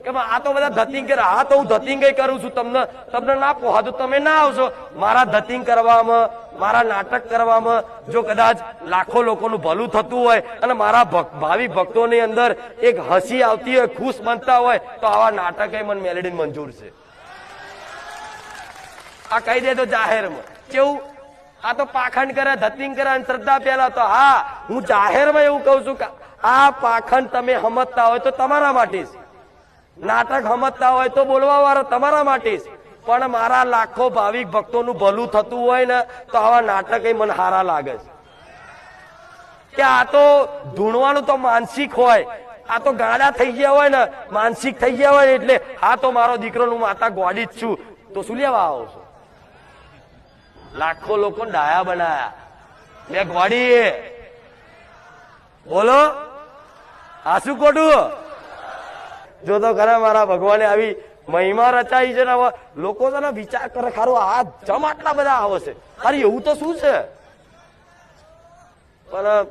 કે આ તો બધા ધતિંગ કરે. હા તો હું ધતિંગ કરું છું, તમને ના પોહાતું તમે ના આવશો. મારા ધતિંગ કરવામાં, મારા નાટક કરવામાં જો કદાચ લાખો લોકોનું ભલું થતું હોય અને મારા ભાવિ ભક્તોની અંદર એક હસી આવતી હોય, ખુશ બનતા હોય, તો આવા નાટક મને મેલેડી મંજૂર છે. આ કહી દે તો જાહેરમાં કેવું, આ તો પાખંડ કરે, ધતિંગ કરે અને શ્રદ્ધા પેલા તો હા હું જાહેરમાં એવું કઉ છું કે આ પાખંડ તમે સમજતા હોય તો તમારા માટે છે, નાટક સમજતા હોય તો બોલવા વાળા તમારા માટે છે, પણ મારા લાખો ભાવિક ભક્તોનું ભલું થતું હોય ને તો આવા નાટક મને હારા લાગે છે. કે આ તો ધૂણવાનું તો માનસિક હોય, આ તો ગાડા થઈ ગયા હોય ને, માનસિક થઈ ગયા હોય એટલે આ તો મારો દીકરો નું માતા ગોડી જ છું, તો શું લેવા આવો છો? લાખો લોકો ડાયા બનાયા, મેં ગોડી બોલો આ શું ખોટું? જો તો ખરા મારા ભગવાને આવી મહિમા રચાઈ છે ને, હવે લોકો છે વિચાર કરે ખારું આ જમ આટલા બધા આવે છે, અરે એવું તો શું છે? પણ